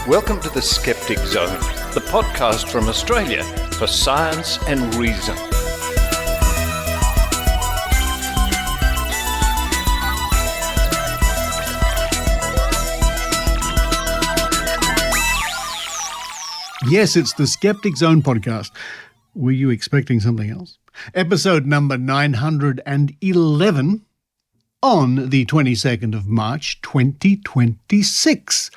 Welcome to the Skeptic Zone, the podcast from Australia for science and reason. Yes, it's the Skeptic Zone podcast. Were you expecting something else? Episode number 911 on the 22nd of March, 2026.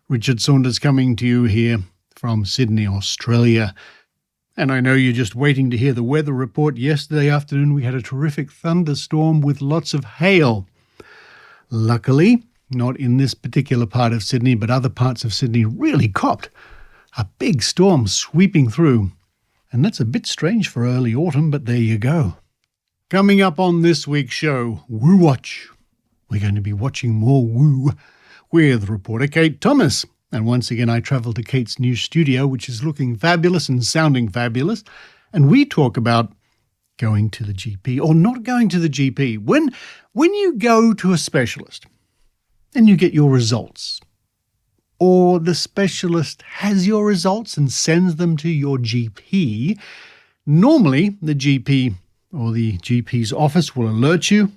Richard Saunders coming to you here from Sydney, Australia. And I know you're just waiting to hear the weather report. Yesterday afternoon we had a terrific thunderstorm with lots of hail. Luckily, not in this particular part of Sydney, but other parts of Sydney really copped a big storm sweeping through. And that's a bit strange for early autumn, but there you go. Coming up on this week's show, Woo Watch. We're going to be watching more woo with reporter Kate Thomas. And once again, I travel to Kate's new studio, which is looking fabulous and sounding fabulous. And we talk about going to the GP or not going to the GP. When you go to a specialist and you get your results, or the specialist has your results and sends them to your GP, normally the GP or the GP's office will alert you,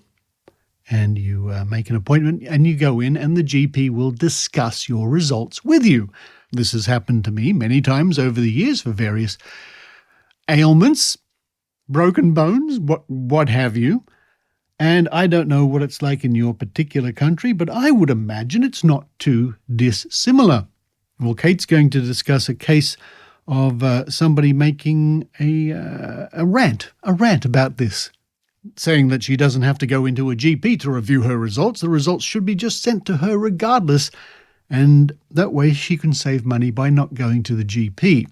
and you make an appointment and you go in and the GP will discuss your results with you. This has happened to me many times over the years for various ailments, broken bones, what have you. And I don't know what it's like in your particular country, but I would imagine it's not too dissimilar. Well, Kate's going to discuss a case of somebody making a rant about this, saying that she doesn't have to go into a GP to review her results. The results should be just sent to her regardless, and that way she can save money by not going to the GP.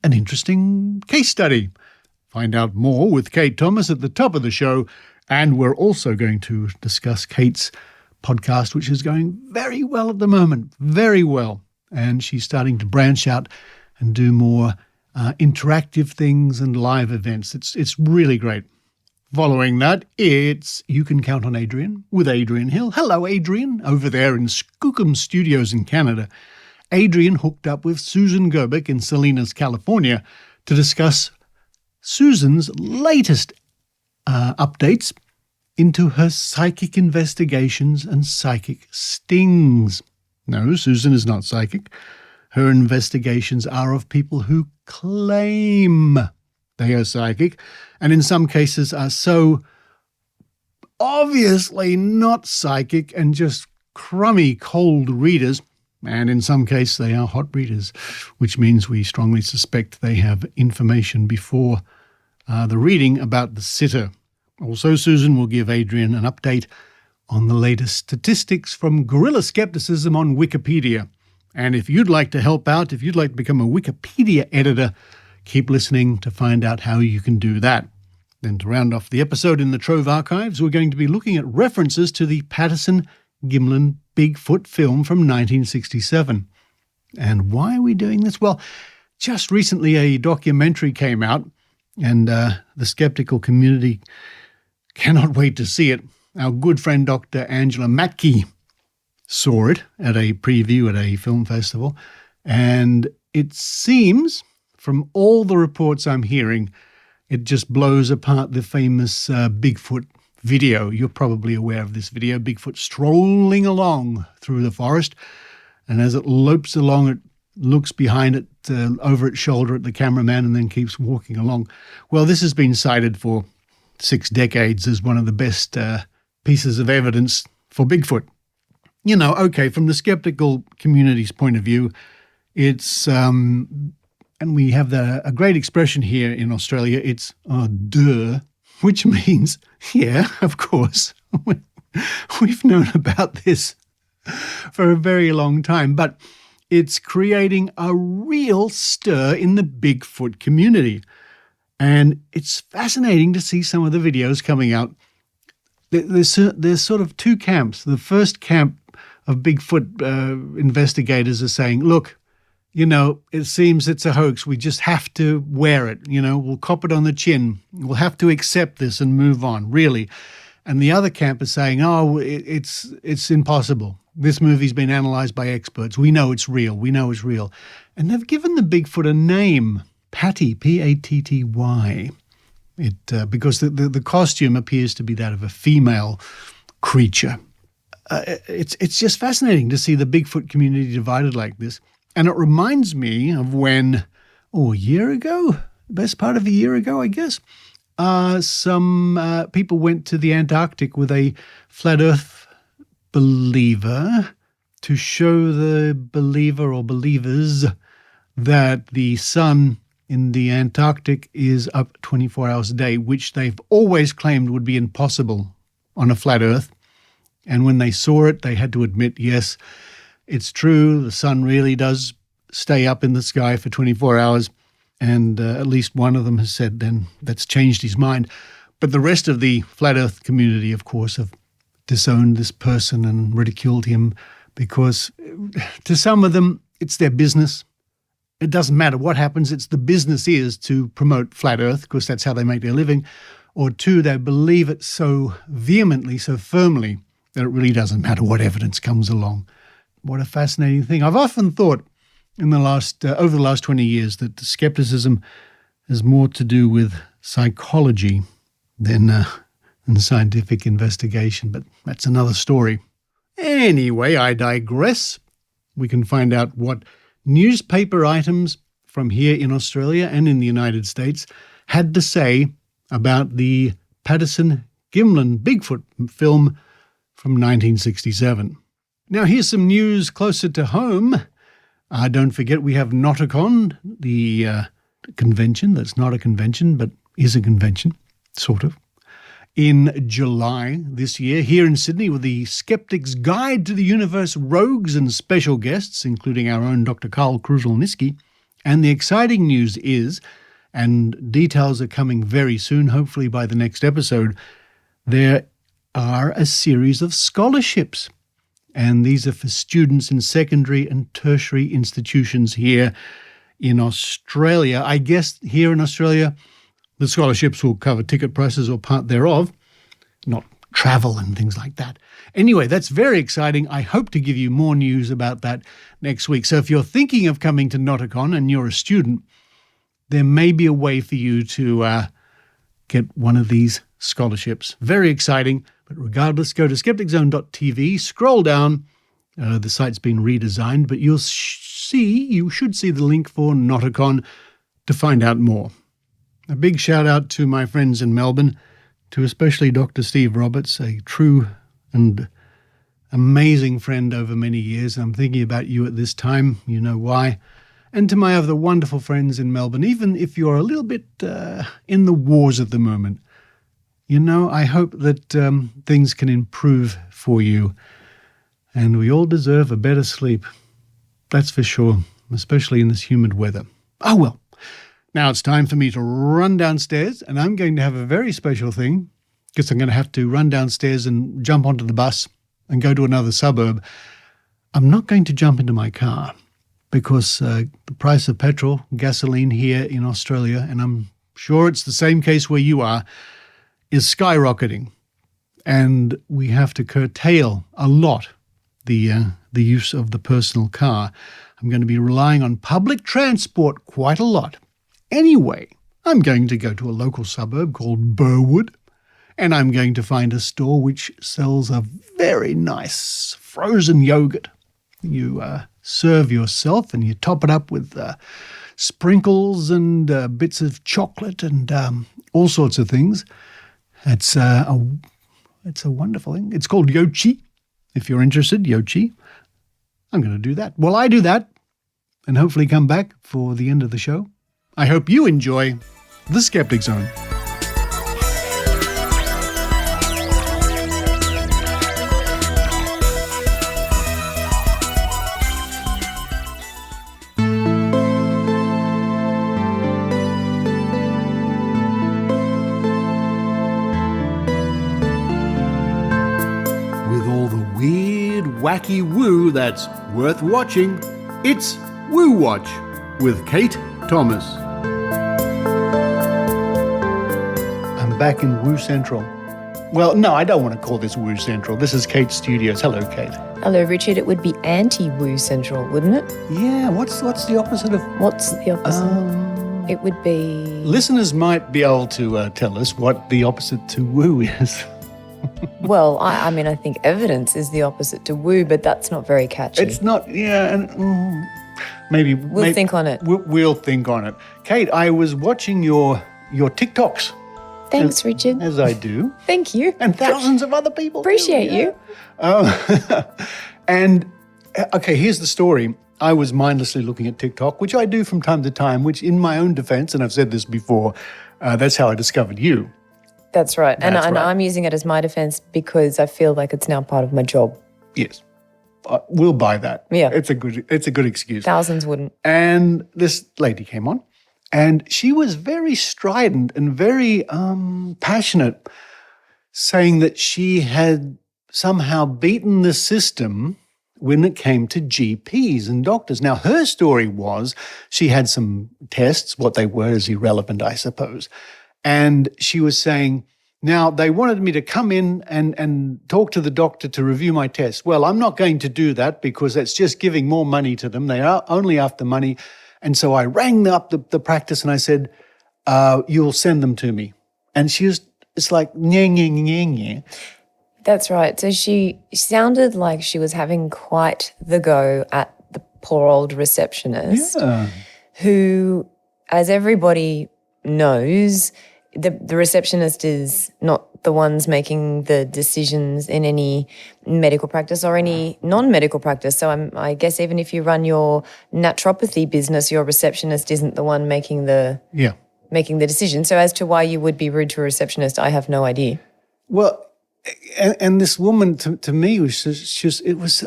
An interesting case study. Find out more with Kate Thomas at the top of the show, and we're also going to discuss Kate's podcast, which is going very well at the moment, very well, and she's starting to branch out and do more interactive things and live events. It's really great. Following that, it's You Can Count on Adrienne with Adrienne Hill. Hello, Adrienne, over there in Skookum Studios in Canada. Adrienne hooked up with Susan Gerbic in Salinas, California, to discuss Susan's latest updates into her psychic investigations and psychic stings. No, Susan is not psychic. Her investigations are of people who claim they are psychic, and in some cases are so obviously not psychic and just crummy cold readers, and in some cases they are hot readers, which means we strongly suspect they have information before the reading about the sitter. Also, Susan will give Adrienne an update on the latest statistics from Guerrilla Skepticism on Wikipedia. And if you'd like to help out, if you'd like to become a Wikipedia editor, keep listening to find out how you can do that. Then to round off the episode in the TROVE Archives, we're going to be looking at references to the Patterson-Gimlin Bigfoot film from 1967. And why are we doing this? Well, just recently a documentary came out, and the skeptical community cannot wait to see it. Our good friend Dr. Angela Matkey saw it at a preview at a film festival, and it seems, from all the reports I'm hearing, it just blows apart the famous Bigfoot video. You're probably aware of this video. Bigfoot strolling along through the forest, and as it lopes along, it looks behind it, over its shoulder at the cameraman, and then keeps walking along. Well, this has been cited for 6 decades as one of the best pieces of evidence for Bigfoot. You know, okay, from the skeptical community's point of view, it's, and we have a great expression here in Australia, it's duh, which means, yeah, of course, we've known about this for a very long time, but it's creating a real stir in the Bigfoot community. And it's fascinating to see some of the videos coming out. There's sort of two camps. The first camp of Bigfoot investigators are saying, look, you know, it seems it's a hoax. We just have to wear it. You know, we'll cop it on the chin. We'll have to accept this and move on, really. And the other camp is saying, oh, it's impossible. This movie's been analysed by experts. We know it's real. We know it's real. And they've given the Bigfoot a name, Patty, Patty. Because the costume appears to be that of a female creature. It's just fascinating to see the Bigfoot community divided like this. And it reminds me of when, a year ago, best part of a year ago, I guess, some people went to the Antarctic with a flat Earth believer to show the believer or believers that the sun in the Antarctic is up 24 hours a day, which they've always claimed would be impossible on a flat Earth. And when they saw it, they had to admit, yes, it's true, the sun really does stay up in the sky for 24 hours. And at least one of them has said then that's changed his mind. But the rest of the flat Earth community, of course, have disowned this person and ridiculed him because to some of them, it's their business. It doesn't matter what happens. It's the business is to promote flat Earth because that's how they make their living. Or two, they believe it so vehemently, so firmly, that it really doesn't matter what evidence comes along. What a fascinating thing. I've often thought over the last 20 years that skepticism has more to do with psychology than scientific investigation, but that's another story. Anyway, I digress. We can find out what newspaper items from here in Australia and in the United States had to say about the Patterson-Gimlin Bigfoot film from 1967. Now, here's some news closer to home. Don't forget we have Noticon, the convention that's not a convention but is a convention, sort of, in July this year here in Sydney with the Skeptic's Guide to the Universe rogues and special guests, including our own Dr. Karl Kruszelnicki. And the exciting news is, and details are coming very soon, hopefully by the next episode, there are a series of scholarships. And these are for students in secondary and tertiary institutions here in Australia. I guess here in Australia, the scholarships will cover ticket prices or part thereof, not travel and things like that. Anyway, that's very exciting. I hope to give you more news about that next week. So if you're thinking of coming to Noticon and you're a student, there may be a way for you to get one of these scholarships. Very exciting. But regardless, go to skepticzone.tv, scroll down. The site's been redesigned, but you should see the link for Noticon to find out more. A big shout out to my friends in Melbourne, to especially Dr. Steve Roberts, a true and amazing friend over many years. I'm thinking about you at this time, you know why. And to my other wonderful friends in Melbourne, even if you're a little bit in the wars at the moment, I hope that things can improve for you. And we all deserve a better sleep. That's for sure, especially in this humid weather. Oh, well. Now it's time for me to run downstairs, and I'm going to have a very special thing, because I'm going to have to run downstairs and jump onto the bus and go to another suburb. I'm not going to jump into my car, because the price of petrol, gasoline here in Australia, and I'm sure it's the same case where you are, is skyrocketing, and we have to curtail a lot the use of the personal car. I'm going to be relying on public transport quite a lot. Anyway, I'm going to go to a local suburb called Burwood, and I'm going to find a store which sells a very nice frozen yogurt. You serve yourself and you top it up with sprinkles and bits of chocolate and all sorts of things. It's a wonderful thing. It's called Yochi. If you're interested, Yochi. I'm going to do that. Well, I do that and hopefully come back for the end of the show. I hope you enjoy The Skeptic Zone. Wacky woo that's worth watching. It's Woo Watch with Kate Thomas. I'm back in Woo Central. Well, no, I don't want to call this Woo Central. This is Kate's Studios. Hello, Kate. Hello, Richard. It would be anti-Woo Central, wouldn't it? Yeah, what's the opposite of... What's the opposite? It would be... Listeners might be able to tell us what the opposite to woo is. Well, I mean, I think evidence is the opposite to woo, but that's not very catchy. It's not, yeah, and maybe... We'll think on it. We'll think on it. Kate, I was watching your TikToks. Thanks, Richard. As I do. Thank you. And thousands of other people Appreciate you. And, okay, here's the story. I was mindlessly looking at TikTok, which I do from time to time, which in my own defense, and I've said this before, that's how I discovered you. That's right. And Right. I'm using it as my defense because I feel like it's now part of my job. Yes. We'll buy that. Yeah. It's a good excuse. Thousands wouldn't. And this lady came on, and she was very strident and very passionate, saying that she had somehow beaten the system when it came to GPs and doctors. Now, her story was she had some tests, what they were is irrelevant, I suppose. And she was saying, now, they wanted me to come in and talk to the doctor to review my tests. Well, I'm not going to do that because that's just giving more money to them. They are only after money. And so I rang up the practice and I said, you'll send them to me. And it's like, nyeh, nyeh, nyeh, nyeh. That's right. So she sounded like she was having quite the go at the poor old receptionist who, as everybody knows, the receptionist is not the ones making the decisions in any medical practice or any non-medical practice. So I guess even if you run your naturopathy business, your receptionist isn't the one making the decision. So as to why you would be rude to a receptionist, I have no idea. Well, and this woman to me was just it was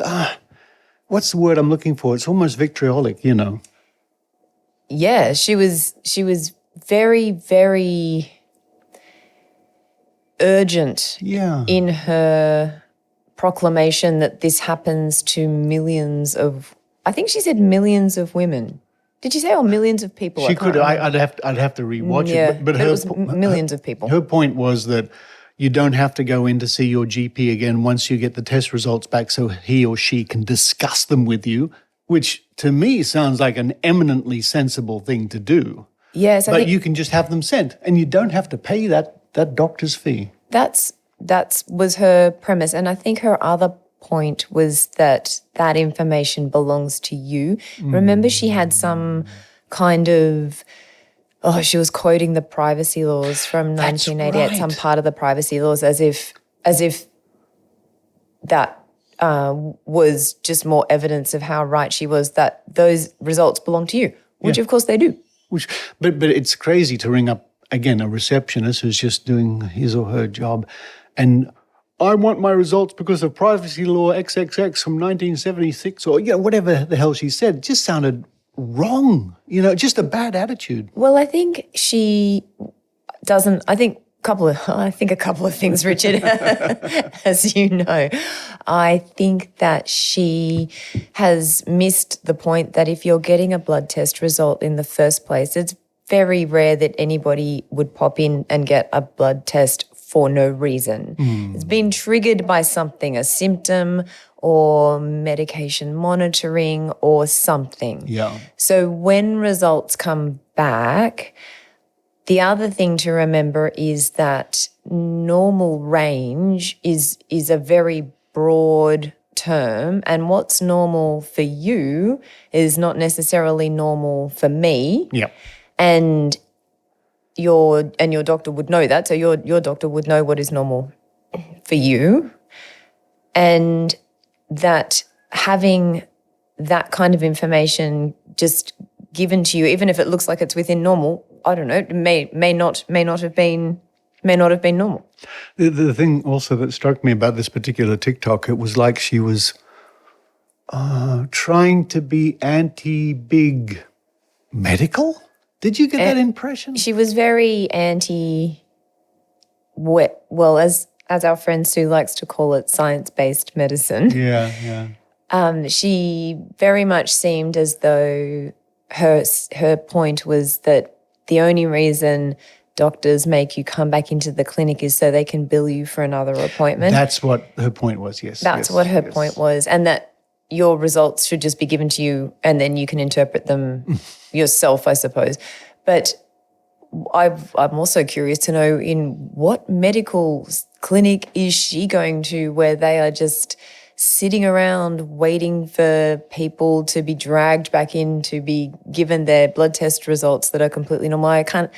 what's the word I'm looking for? It's almost vitriolic, you know. Yeah, she was very, very urgent in her proclamation that this happens to millions of, I think she said millions of women. Did she say, or millions of people? She could. I'd have to rewatch it. But it was millions of people. Her point was that you don't have to go in to see your GP again once you get the test results back so he or she can discuss them with you, which to me sounds like an eminently sensible thing to do. Yes, but you can just have them sent and you don't have to pay that doctor's fee. That was her premise. And I think her other point was that information belongs to you. Remember, she had some kind of... she was quoting the privacy laws from 1988, some part of the privacy laws, as if that was just more evidence of how right she was, that those results belong to you, which of course they do. But it's crazy to ring up, again, a receptionist who's just doing his or her job, and I want my results because of privacy law XXX from 1976 or whatever the hell she said. It just sounded wrong, just a bad attitude. Well, I think she doesn't. I think a couple of things, Richard. As you know, I think that she has missed the point that if you're getting a blood test result in the first place, it's very rare that anybody would pop in and get a blood test for no reason. It's been triggered by something, a symptom or medication monitoring or something. Yeah. So when results come back, the other thing to remember is that normal range is a very broad term, and what's normal for you is not necessarily normal for me. Yeah. And your doctor would know that. So your doctor would know what is normal for you. And that having that kind of information just given to you, even if it looks like it's within normal, I don't know, it may not have been normal. The thing also that struck me about this particular TikTok, it was like she was trying to be anti-big medical. Did you get that impression? She was very well, as our friend Sue likes to call it, science-based medicine. Yeah. She very much seemed as though her point was that the only reason doctors make you come back into the clinic is so they can bill you for another appointment. That's what her point was, yes. That's what her point was. And that your results should just be given to you and then you can interpret them yourself, I suppose. But I'm also curious to know, in what medical clinic is she going to where they are just sitting around waiting for people to be dragged back in to be given their blood test results that are completely normal. I can't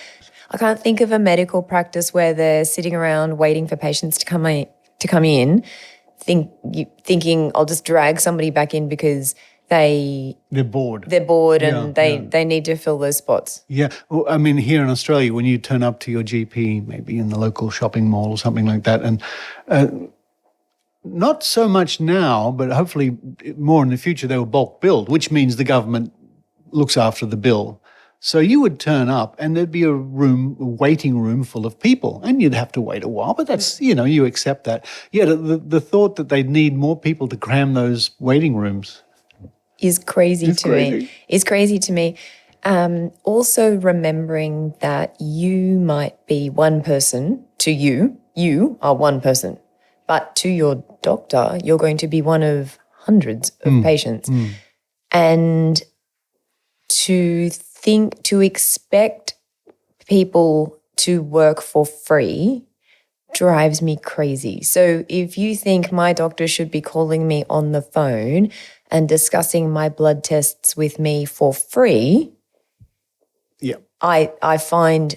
think of a medical practice where they're sitting around waiting for patients to come in, thinking I'll just drag somebody back in because they're bored. And they need to fill those spots. Yeah. Well, I mean, here in Australia, when you turn up to your GP, maybe in the local shopping mall or something like that, and not so much now, but hopefully more in the future, they will bulk billed, which means the government looks after the bill. So you would turn up and there'd be a waiting room full of people, and you'd have to wait a while, but that's, you accept that. Yeah, the thought that they'd need more people to cram those waiting rooms is crazy to me. Also remembering that you might be one person to you are one person, but to your doctor, you're going to be one of hundreds of patients. And to expect people to work for free drives me crazy. So if you think my doctor should be calling me on the phone and discussing my blood tests with me for free, yeah, I find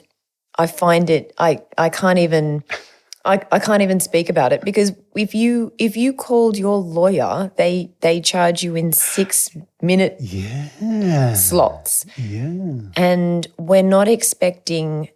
it I can't even speak about it, because if you called your lawyer, they charge you in 6-minute slots. Yeah. And we're not expecting,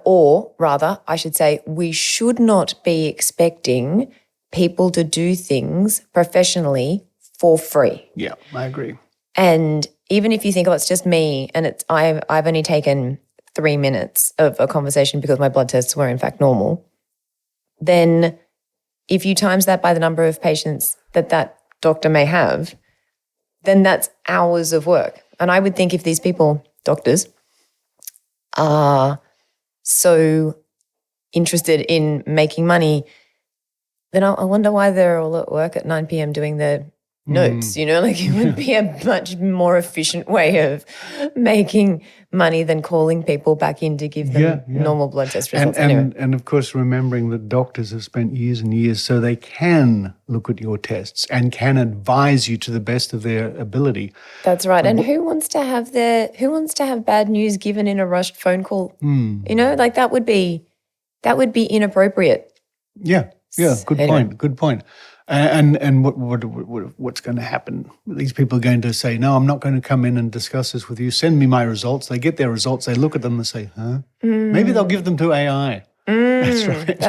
or rather, I should say, we should not be expecting people to do things professionally for free. Yeah, I agree. And even if you think, it's just me and I've only taken 3 minutes of a conversation because my blood tests were in fact normal, then if you times that by the number of patients that doctor may have, then that's hours of work. And I would think if these people, doctors, are so interested in making money, then I wonder why they're all at work at 9 p.m. doing their notes, it would be a much more efficient way of making money than calling people back in to give them normal blood test results. And of course, remembering that doctors have spent years and years so they can look at your tests and can advise you to the best of their ability. That's right. And who wants to have bad news given in a rushed phone call? That would be inappropriate. Yeah. Good point. And what's going to happen? These people are going to say, no, I'm not going to come in and discuss this with you. Send me my results. They get their results. They look at them and say, huh? Maybe they'll give them to AI. That's right.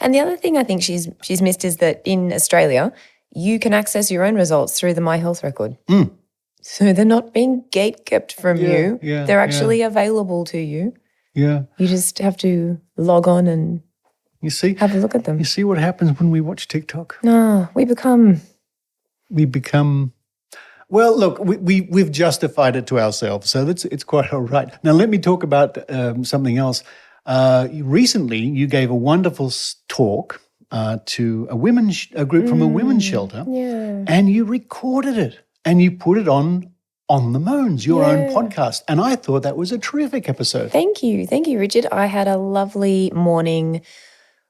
And the other thing I think she's missed is that in Australia, you can access your own results through the My Health record. So they're not being gate-kept from you. They're actually available to you. Yeah. You just have to log on and have a look at them. You see what happens when we watch TikTok? No, we become. Well, look, we've justified it to ourselves, so it's quite all right. Now, let me talk about something else. Recently, you gave a wonderful talk to a group from a women's shelter, and you recorded it and you put it on the Mones, your own podcast, and I thought that was a terrific episode. Thank you, Richard. I had a lovely morning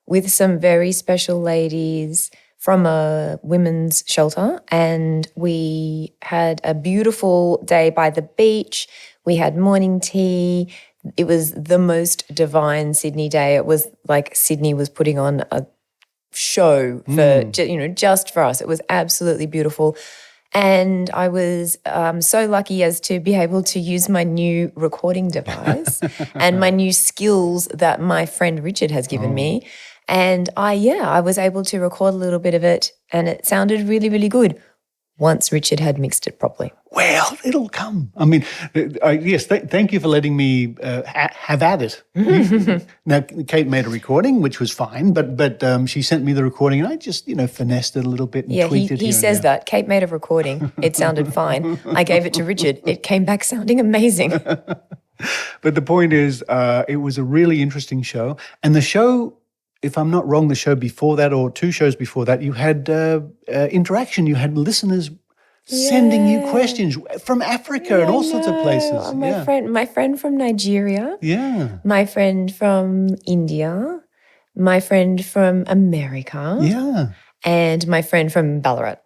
with some very special ladies from a women's shelter, and we had a beautiful day by the beach. We had morning tea. It was the most divine Sydney day. It was like Sydney was putting on a show for just for us. It was absolutely beautiful. And I was so lucky as to be able to use my new recording device and my new skills that my friend Richard has given me. And I was able to record a little bit of it, and it sounded really, really good once Richard had mixed it properly. Well, it'll come. I mean, yes, thank you for letting me have at it. Now, Kate made a recording, which was fine, but she sent me the recording, and I just, finessed it a little bit and tweaked it. He says that. Kate made a recording. It sounded fine. I gave it to Richard. It came back sounding amazing. But the point is, it was a really interesting show. And the show, if I'm not wrong, the show before that or two shows before that, you had interaction. You had listeners sending you questions from Africa and all sorts of places. My friend from Nigeria. Yeah. My friend from India. My friend from America. Yeah. And my friend from Ballarat.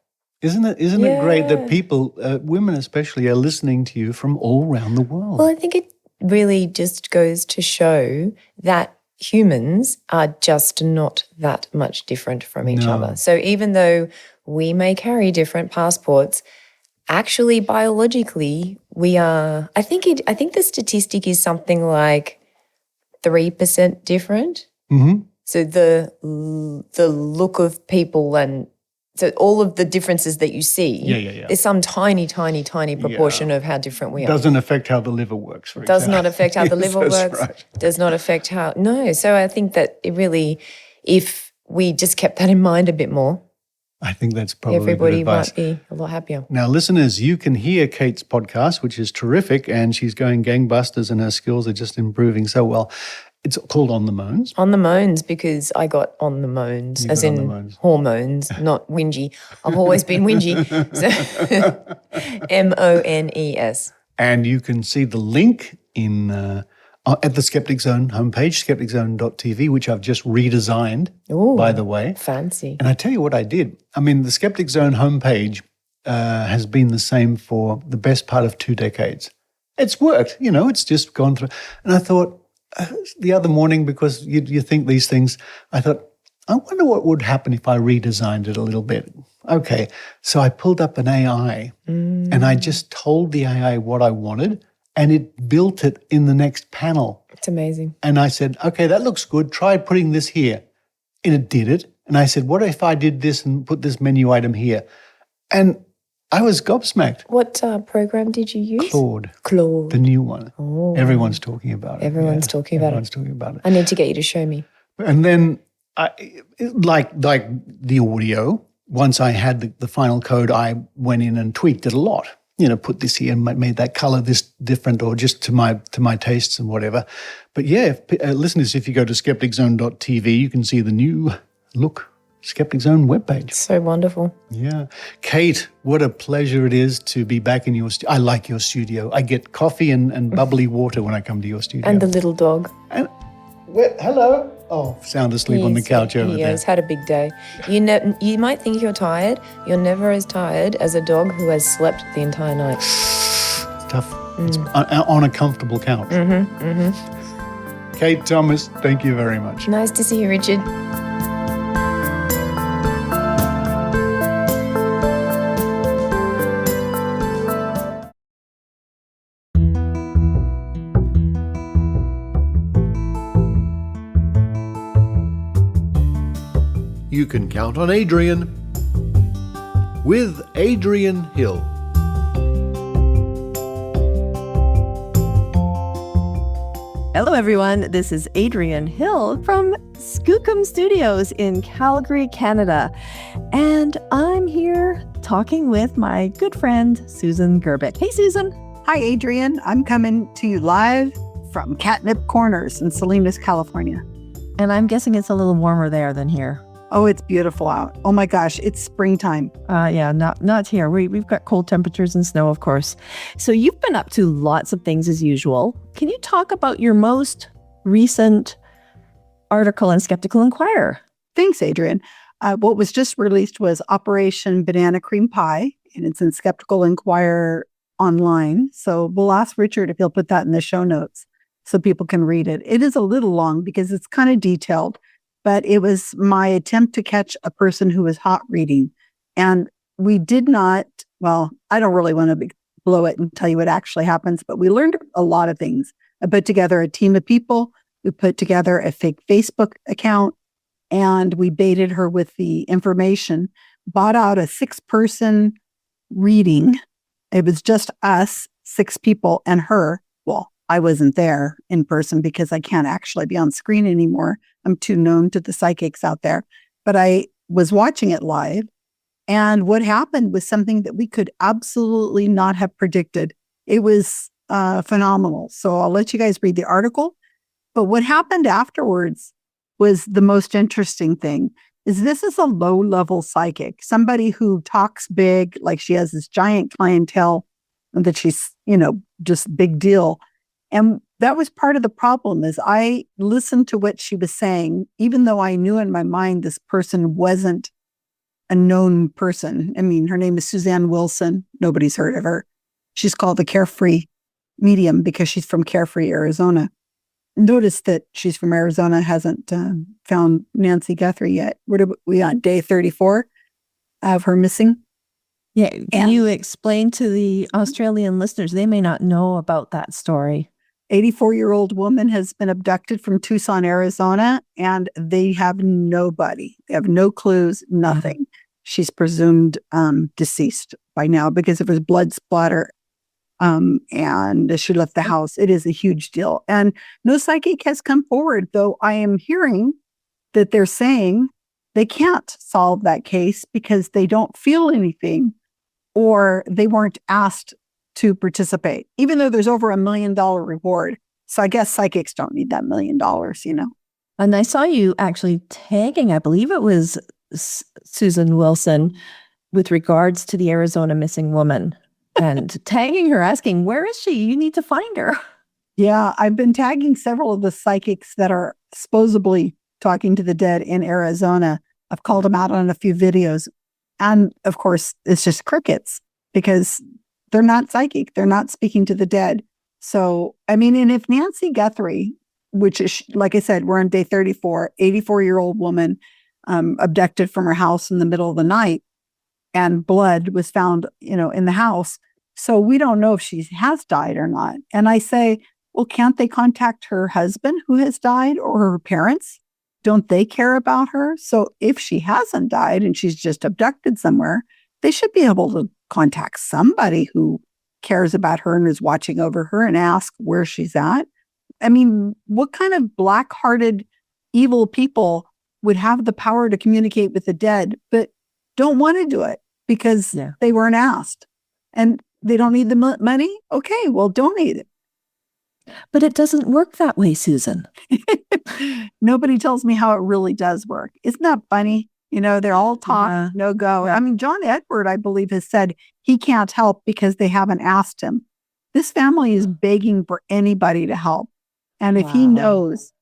Isn't it great that people, women especially, are listening to you from all around the world? Well, I think it really just goes to show that humans are just not that much different from each other. So even though we may carry different passports, actually biologically we are, I think the statistic is something like 3% different. Mm-hmm. So the look of people and so all of the differences that you see, there's some tiny proportion of how different we are. Doesn't affect how the liver works, for Does example. not affect how the liver works. Right. Does not affect how, no. So I think that it really, if we just kept that in mind a bit more, I think that's probably everybody good advice. might be a lot happier. Now, listeners, you can hear Kate's podcast, which is terrific, and she's going gangbusters and her skills are just improving so well. It's called On the Mones. On the Mones, because I got on the Mones, as in hormones, not whingy. I've always been whingy. So Mones. And you can see the link in at the Skeptic Zone homepage, skepticzone.tv, which I've just redesigned, by the way. Fancy. And I tell you what I did. I mean, the Skeptic Zone homepage has been the same for the best part of 2 decades. It's worked, it's just gone through. And I thought, the other morning, because you think these things, I thought, I wonder what would happen if I redesigned it a little bit. Okay, so I pulled up an AI and I just told the AI what I wanted and it built it in the next panel. It's amazing. And I said, okay, that looks good. Try putting this here. And it did it. And I said, what if I did this and put this menu item here? And I was gobsmacked. What program did you use? Claude. The new one. Oh. Everyone's talking about it. Everyone's talking about it. I need to get you to show me. And then, like the audio, once I had the final code, I went in and tweaked it a lot. Put this here and made that color this different or just to my tastes and whatever. But yeah, listeners, if you go to skepticzone.tv, you can see the new look Skeptic Zone webpage. So wonderful. Yeah. Kate, what a pleasure it is to be back in your studio. I like your studio. I get coffee and bubbly water when I come to your studio. And the little dog. And hello. Oh, sound asleep on the couch over there. Yeah, he's had a big day. You might think you're tired. You're never as tired as a dog who has slept the entire night. It's tough. It's on a comfortable couch. Mm-hmm, mm-hmm. Kate Thomas, thank you very much. Nice to see you, Richard. You can count on Adrienne with Adrienne Hill. Hello, everyone. This is Adrienne Hill from Skookum Studios in Calgary, Canada. And I'm here talking with my good friend, Susan Gerbic. Hey, Susan. Hi, Adrienne. I'm coming to you live from Catnip Corners in Salinas, California. And I'm guessing it's a little warmer there than here. Oh, it's beautiful out. Oh my gosh, it's springtime. Yeah, not here. We've got cold temperatures and snow, of course. So you've been up to lots of things as usual. Can you talk about your most recent article in Skeptical Inquirer? Thanks, Adrienne. What was just released was Operation Banana Cream Pie, and it's in Skeptical Inquirer online. So we'll ask Richard if he'll put that in the show notes so people can read it. It is a little long because it's kind of detailed. But it was my attempt to catch a person who was hot reading. And we did not, well, I don't really want to blow it and tell you what actually happens, but we learned a lot of things. I put together a team of people. We put together a fake Facebook account, and we baited her with the information, bought out a 6-person reading. It was just us, 6 people, and her. Well, I wasn't there in person because I can't actually be on screen anymore. I'm too known to the psychics out there. But I was watching it live. And what happened was something that we could absolutely not have predicted. It was phenomenal. So I'll let you guys read the article. But what happened afterwards was the most interesting thing. This is a low-level psychic, somebody who talks big, like she has this giant clientele, and that she's, just big deal. And that was part of the problem, is I listened to what she was saying, even though I knew in my mind this person wasn't a known person. I mean, her name is Suzanne Wilson. Nobody's heard of her. She's called the Carefree Medium because she's from Carefree, Arizona. Notice that she's from Arizona, hasn't found Nancy Guthrie yet. We on day 34 of her missing? Yeah. Can you explain to the Australian listeners? They may not know about that story. 84-year-old woman has been abducted from Tucson, Arizona, and they have nobody. They have no clues, nothing. She's presumed deceased by now because of her blood splatter. And she left the house. It is a huge deal. And no psychic has come forward, though I am hearing that they're saying they can't solve that case because they don't feel anything or they weren't asked to participate, even though there's over $1 million reward. So I guess psychics don't need that $1 million, And I saw you actually tagging, I believe it was Susan Wilson, with regards to the Arizona missing woman. And tagging her, asking, where is she? You need to find her. Yeah, I've been tagging several of the psychics that are supposedly talking to the dead in Arizona. I've called them out on a few videos. And of course, it's just crickets because they're not psychic. They're not speaking to the dead. So, I mean, and if Nancy Guthrie, which is, like I said, we're on day 34, 84-year-old woman abducted from her house in the middle of the night, and blood was found, in the house. So we don't know if she has died or not. And I say, well, can't they contact her husband who has died or her parents? Don't they care about her? So if she hasn't died and she's just abducted somewhere, they should be able to contact somebody who cares about her and is watching over her and ask where she's at. I mean, what kind of black-hearted, evil people would have the power to communicate with the dead, but don't want to do it because they weren't asked and they don't need the money? Okay, well, donate it. But it doesn't work that way, Susan. Nobody tells me how it really does work. Isn't that funny? They're all talk, no go. I mean, John Edward, I believe, has said he can't help because they haven't asked him. This family is begging for anybody to help. And if he knows,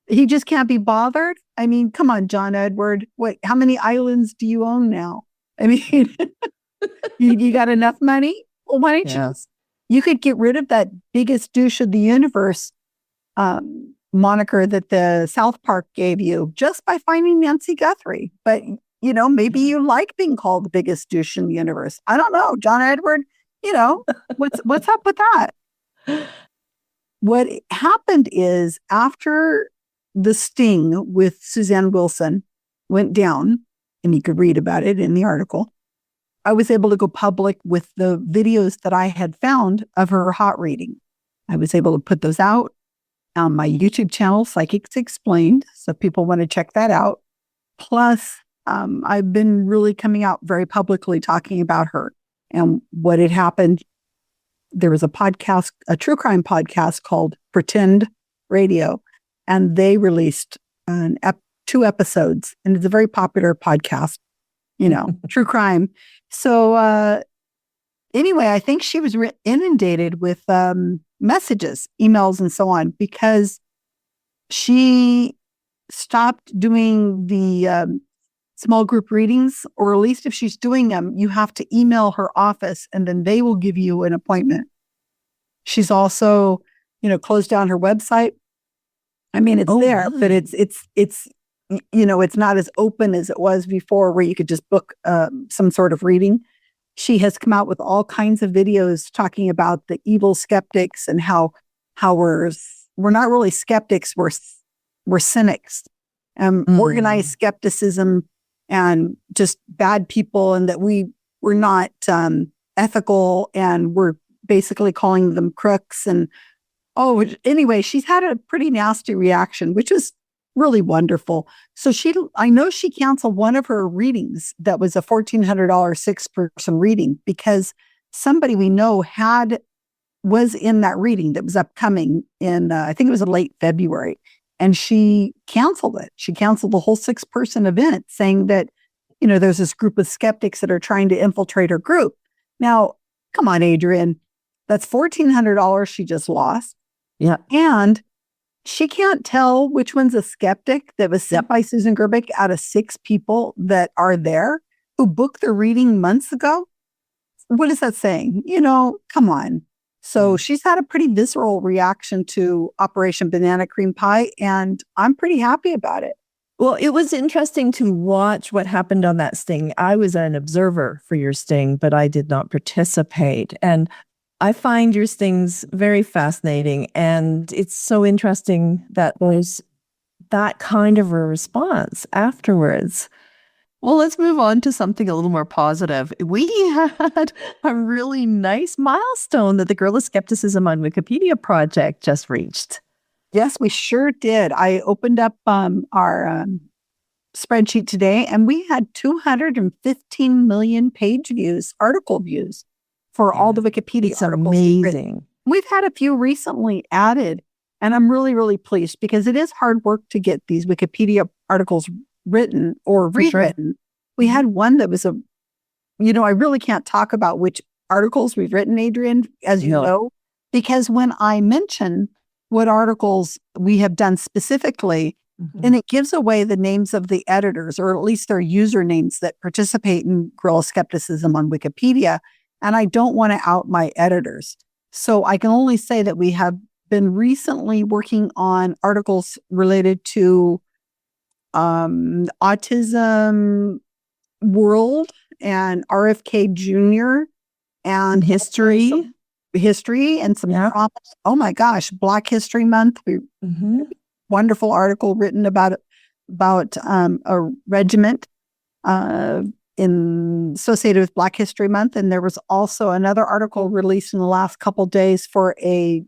he just can't be bothered. I mean, come on, John Edward. How many islands do you own now? I mean, you got enough money? Well, why don't you could get rid of that biggest douche of the universe moniker that the South Park gave you just by finding Nancy Guthrie. But, maybe you like being called the biggest douche in the universe. I don't know. John Edward, what's up with that? What happened is after the sting with Suzanne Wilson went down, and you could read about it in the article, I was able to go public with the videos that I had found of her hot reading. I was able to put those out on my YouTube channel, Psychics Explained, so people want to check that out. Plus, I've been really coming out very publicly talking about her and what had happened. There was a podcast, a true crime podcast called Pretend Radio, and they released 2 episodes, and it's a very popular podcast, true crime. So anyway, I think she was inundated with messages, emails, and so on, because she stopped doing the small group readings, or at least if she's doing them, you have to email her office and then they will give you an appointment. She's also, closed down her website. I mean, it's there, really? But it's not as open as it was before, where you could just book some sort of reading. She has come out with all kinds of videos talking about the evil skeptics and how we're not really skeptics, we're cynics, organized skepticism, and just bad people, and that we're not ethical, and we're basically calling them crooks. And anyway, she's had a pretty nasty reaction, which was really wonderful. So I know she canceled one of her readings that was a $1,400 6-person reading because somebody we know had was in that reading that was upcoming in, I think it was late February. And she canceled it. She canceled the whole 6-person event, saying that, there's this group of skeptics that are trying to infiltrate her group. Now, come on, Adrienne. That's $1,400 she just lost. Yeah. And she can't tell which one's a skeptic that was sent by Susan Gerbic out of 6 people that are there who booked the reading months ago. What is that saying? Come on. So she's had a pretty visceral reaction to Operation Banana Cream Pie, and I'm pretty happy about it. Well, it was interesting to watch what happened on that sting. I was an observer for your sting, but I did not participate. And I find your stings very fascinating. And it's so interesting that there's that kind of a response afterwards. Well, let's move on to something a little more positive. We had a really nice milestone that the Guerrilla Skepticism on Wikipedia project just reached. Yes, we sure did. I opened up our spreadsheet today, and we had 215 million page views, article views for all the Wikipedia It's articles. amazing. We've had a few recently added, and I'm really, really pleased because it is hard work to get these Wikipedia articles written or rewritten. We had one that was I really can't talk about which articles we've written, Adrienne, as you know, because when I mention what articles we have done specifically, then it gives away the names of the editors, or at least their usernames that participate in Guerrilla Skepticism on Wikipedia. And I don't want to out my editors. So I can only say that we have been recently working on articles related to autism world and RFK Jr. and history and some promise. Oh my gosh, Black History Month. Wonderful article written about a regiment associated with Black History Month. And there was also another article released in the last couple of days for a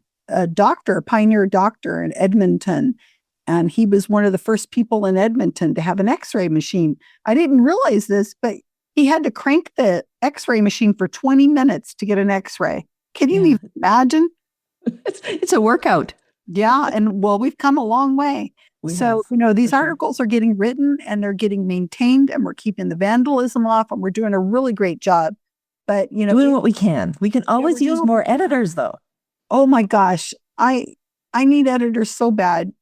doctor, a pioneer doctor in Edmonton. And he was one of the first people in Edmonton to have an X-ray machine. I didn't realize this, but he had to crank the X-ray machine for 20 minutes to get an X-ray. Can you even imagine? It's a workout. Yeah. And we've come a long way. These articles are getting written and they're getting maintained, and we're keeping the vandalism off, and we're doing a really great job. But, doing what we can. We can always use more editors, though. Oh my gosh. I need editors so bad.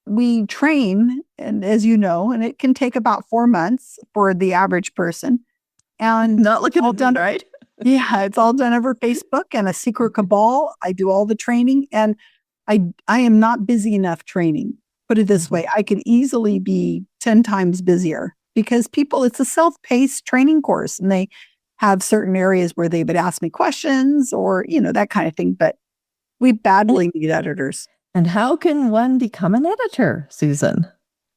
We train, and as you know, and it can take about 4 months for the average person. And not looking all done, right? Yeah, it's all done over Facebook and a secret cabal. I do all the training, and I am not busy enough training. Put it this way, I could easily be 10 times busier because it's a self-paced training course, and they have certain areas where they would ask me questions or, that kind of thing. But we badly need editors. And how can one become an editor, Susan?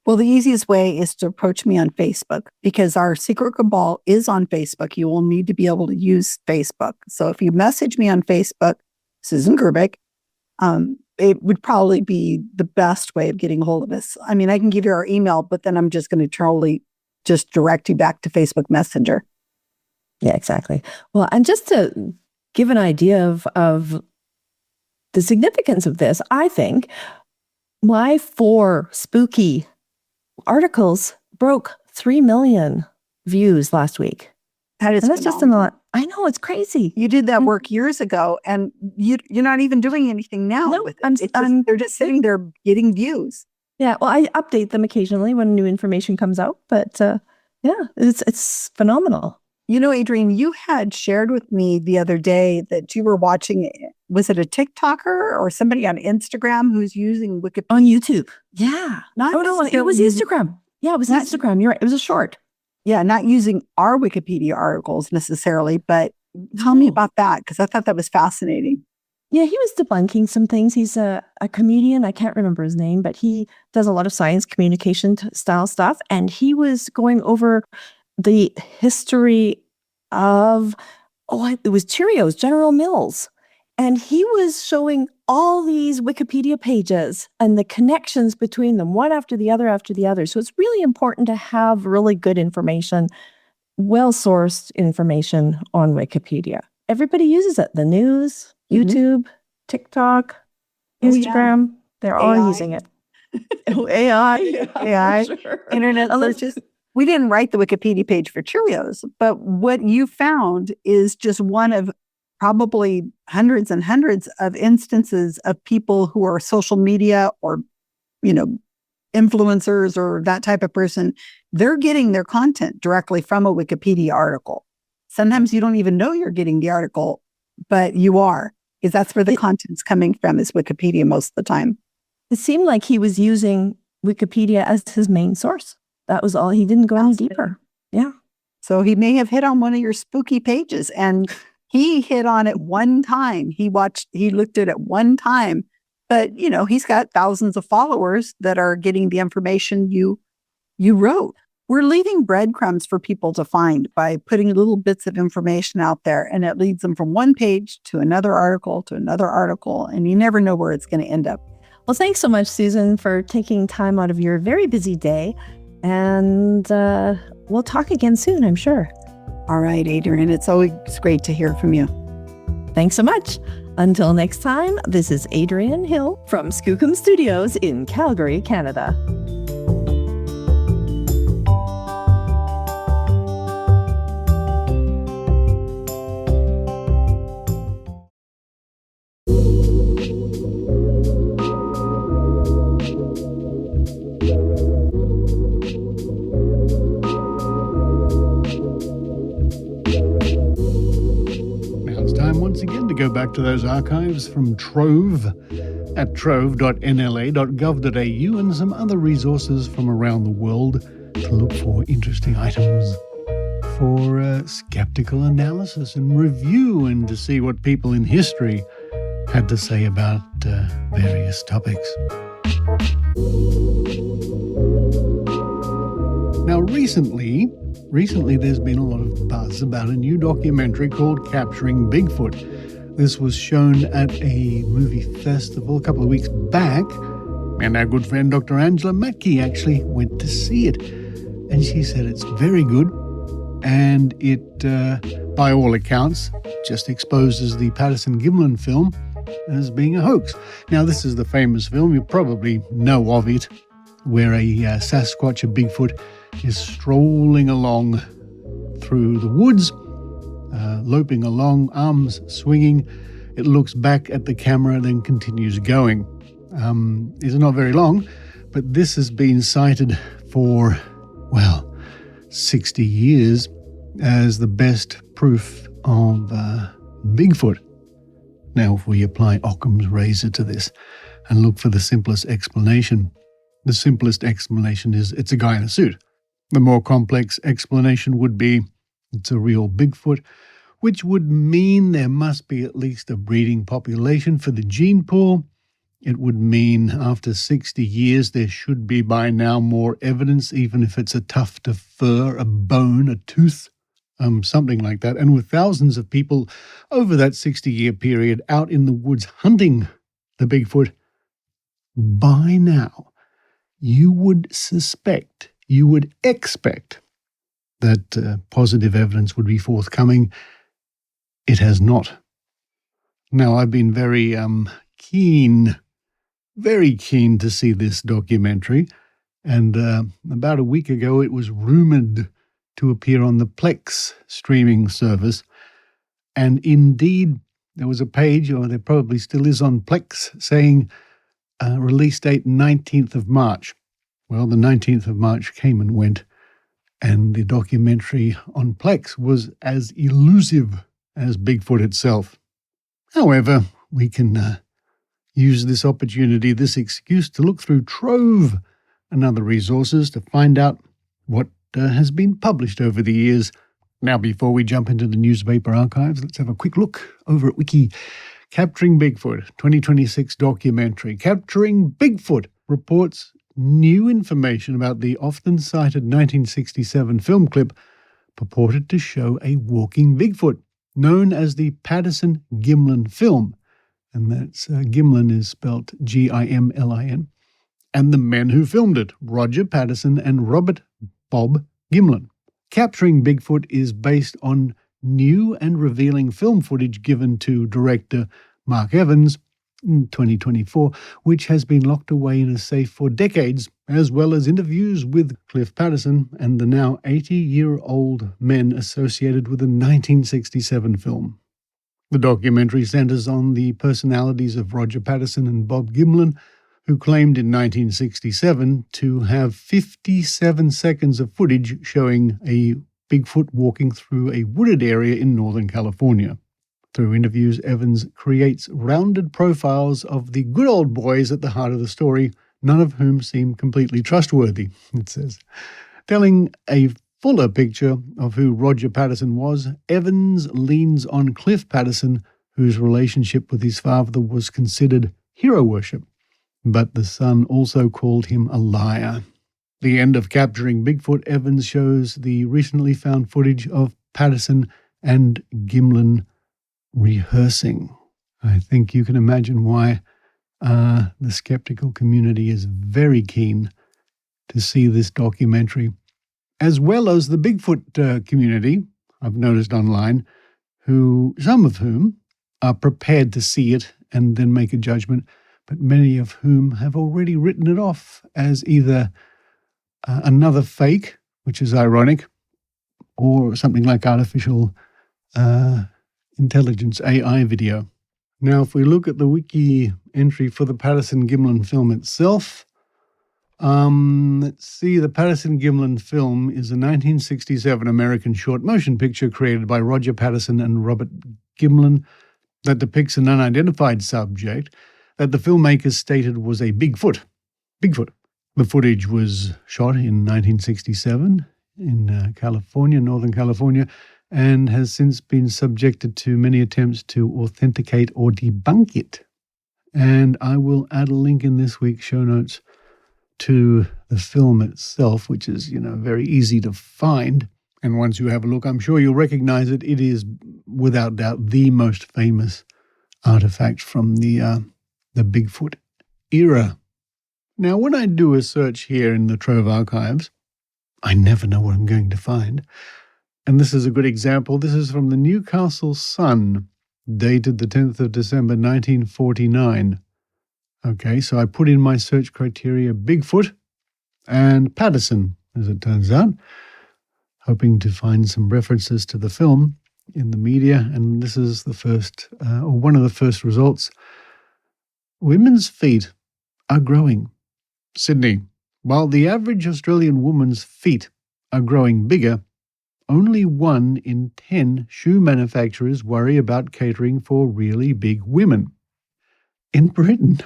Well, the easiest way is to approach me on Facebook, because our secret cabal is on Facebook. You will need to be able to use Facebook. So if you message me on Facebook, Susan Gerbic, it would probably be the best way of getting a hold of us. I mean, I can give you our email, but then I'm just going to totally just direct you back to Facebook Messenger. Yeah, exactly. Well, and just to give an idea of the significance of this, I think my 4 spooky articles broke 3 million views last week. That's just a lot. I know, it's crazy. You did that work years ago, and you're not even doing anything now with it. They're just sitting there getting views. Yeah, well, I update them occasionally when new information comes out, but it's phenomenal. Adrienne, you had shared with me the other day that you were watching, was it a TikToker or somebody on Instagram who's using Wikipedia? On YouTube. Yeah. No, it was Instagram. Yeah, it was Instagram. You're right. It was a short. Yeah, not using our Wikipedia articles necessarily, but tell me about that, because I thought that was fascinating. Yeah, he was debunking some things. He's a comedian. I can't remember his name, but he does a lot of science communication style stuff. And he was going over the history of, it was Cheerios, General Mills. And he was showing all these Wikipedia pages and the connections between them, one after the other after the other. So it's really important to have really good information, well-sourced information on Wikipedia. everybody uses it. The news, YouTube, TikTok, Instagram, they're all using it. AI, sure. Internet searches. We didn't write the Wikipedia page for Cheerios, but what you found is just one of probably hundreds and hundreds of instances of people who are social media or, influencers or that type of person. They're getting their content directly from a Wikipedia article. Sometimes you don't even know you're getting the article, but you are, because that's where the content's coming from, is Wikipedia most of the time. It seemed like he was using Wikipedia as his main source. That was all. He didn't go any deeper. Yeah. So he may have hit on one of your spooky pages, and he hit on it one time. He looked at it one time, but he's got thousands of followers that are getting the information you wrote. We're leaving breadcrumbs for people to find by putting little bits of information out there, and it leads them from one page to another article, and you never know where it's going to end up. Well, thanks so much, Susan, for taking time out of your very busy day. And we'll talk again soon, I'm sure. All right, Adrienne, it's always great to hear from you. Thanks so much. Until next time, this is Adrienne Hill from Skookum Studios in Calgary, Canada. Go back to those archives from Trove at trove.nla.gov.au and some other resources from around the world to look for interesting items for skeptical analysis and review, and to see what people in history had to say about various topics. Now, recently there's been a lot of buzz about a new documentary called Capturing Bigfoot. This was shown at a movie festival a couple of weeks back, and our good friend Dr. Angela Mackey actually went to see it. And she said it's very good, and it, by all accounts, just exposes the Patterson-Gimlin film as being a hoax. Now, this is the famous film, you probably know of it, where a Sasquatch, a Bigfoot, is strolling along through the woods, loping along, arms swinging. It looks back at the camera, then continues going. It's not very long, but this has been cited for, 60 years as the best proof of Bigfoot. Now, if we apply Occam's razor to this and look for the simplest explanation, the simplest explanation is it's a guy in a suit. The more complex explanation would be it's a real Bigfoot, which would mean there must be at least a breeding population for the gene pool. It would mean after 60 years there should be by now more evidence, even if it's a tuft of fur, a bone, a tooth, something like that. And with thousands of people over that 60-year period out in the woods hunting the Bigfoot, by now you would suspect, you would expect that positive evidence would be forthcoming. It has not. Now, I've been very keen to see this documentary, and about a week ago it was rumored to appear on the Plex streaming service, and indeed there was a page, or there probably still is on Plex, saying release date 19th of March. Well, the 19th of March came and went, and the documentary on Plex was as elusive as Bigfoot itself. However, we can use this opportunity, this excuse, to look through Trove and other resources to find out what has been published over the years. Now, before we jump into the newspaper archives, let's have a quick look over at Wiki. Capturing Bigfoot, 2026 documentary. Capturing Bigfoot reports new information about the often cited 1967 film clip purported to show a walking Bigfoot, known as the Patterson-Gimlin film. And that's Gimlin is spelt Gimlin. And the men who filmed it, Roger Patterson and Robert Bob Gimlin. Capturing Bigfoot is based on new and revealing film footage given to director Mark Evans in 2024, which has been locked away in a safe for decades, as well as interviews with Cliff Patterson and the now 80-year-old men associated with the 1967 film. The documentary centers on the personalities of Roger Patterson and Bob Gimlin, who claimed in 1967 to have 57 seconds of footage showing a Bigfoot walking through a wooded area in Northern California. Through interviews, Evans creates rounded profiles of the good old boys at the heart of the story, none of whom seem completely trustworthy, it says. Telling a fuller picture of who Roger Patterson was, Evans leans on Cliff Patterson, whose relationship with his father was considered hero worship, but the son also called him a liar. The end of capturing Bigfoot, Evans shows the recently found footage of Patterson and Gimlin rehearsing. I think you can imagine why the skeptical community is very keen to see this documentary, as well as the Bigfoot community, I've noticed online, some of whom are prepared to see it and then make a judgment, but many of whom have already written it off as either another fake, which is ironic, or something like artificial intelligence, AI video. Now, if we look at the wiki entry for the Patterson-Gimlin film itself, let's see, the Patterson-Gimlin film is a 1967 American short motion picture created by Roger Patterson and Robert Gimlin that depicts an unidentified subject that the filmmakers stated was a Bigfoot. The footage was shot in 1967 in California, Northern California, and has since been subjected to many attempts to authenticate or debunk it. And I will add a link in this week's show notes to the film itself, which is, very easy to find. And once you have a look, I'm sure you'll recognize it. It is, without doubt, the most famous artifact from the Bigfoot era. Now, when I do a search here in the Trove Archives, I never know what I'm going to find. And this is a good example. This is from the Newcastle Sun, dated the 10th of December, 1949. Okay, so I put in my search criteria Bigfoot and Patterson, as it turns out, hoping to find some references to the film in the media. And this is the first, or one of the first results. Women's feet are growing. Sydney. While the average Australian woman's feet are growing bigger, only 1 in 10 shoe manufacturers worry about catering for really big women. In Britain,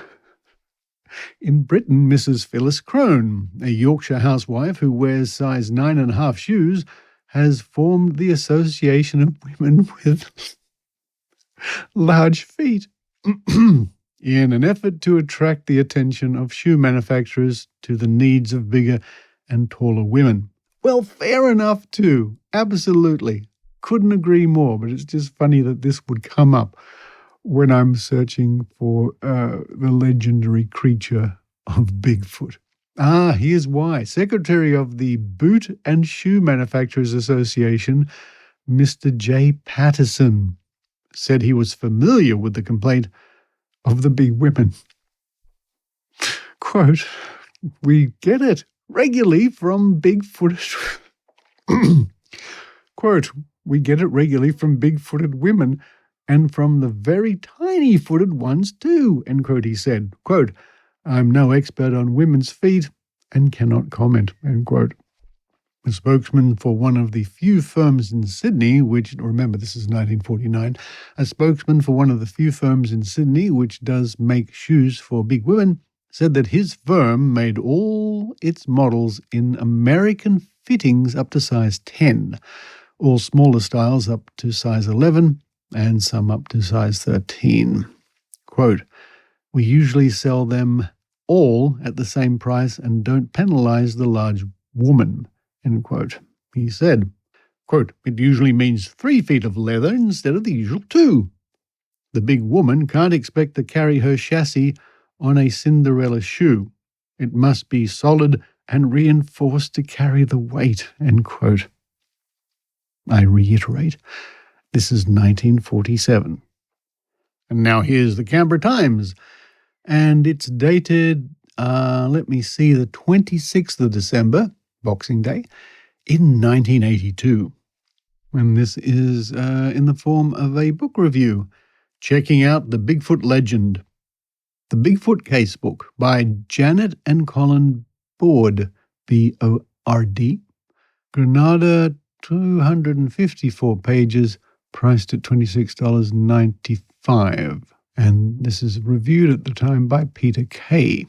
Mrs. Phyllis Crone, a Yorkshire housewife who wears size 9.5 shoes, has formed the Association of Women with Large Feet in an effort to attract the attention of shoe manufacturers to the needs of bigger and taller women. Well, fair enough too. Absolutely. Couldn't agree more, but it's just funny that this would come up when I'm searching for the legendary creature of Bigfoot. Here's why. Secretary of the Boot and Shoe Manufacturers Association, Mr. J. Patterson, said he was familiar with the complaint of the big women. Quote, "We get it regularly from big-footed..." Quote, "We get it regularly from big-footed women and from the very tiny-footed ones too," end quote, he said. Quote, "I'm no expert on women's feet and cannot comment," end quote. A spokesman for one of the few firms in Sydney, which, remember this is 1949, a spokesman for one of the few firms in Sydney which does make shoes for big women, said that his firm made all its models in American fittings up to size 10, all smaller styles up to size 11, and some up to size 13. Quote, "We usually sell them all at the same price and don't penalize the large woman," end quote. He said, quote, "It usually means 3 feet of leather instead of the usual 2. The big woman can't expect to carry her chassis on a Cinderella shoe. It must be solid and reinforced to carry the weight," end quote. I reiterate, This is 1947. And now here's the Canberra Times. And it's dated, the 26th of December, Boxing Day, in 1982. And this is in the form of a book review, checking out The Bigfoot Legend. The Bigfoot Casebook by Janet and Colin Board, B-O-R-D. Granada, 254 pages, priced at $26.95. And this is reviewed at the time by Peter Kay.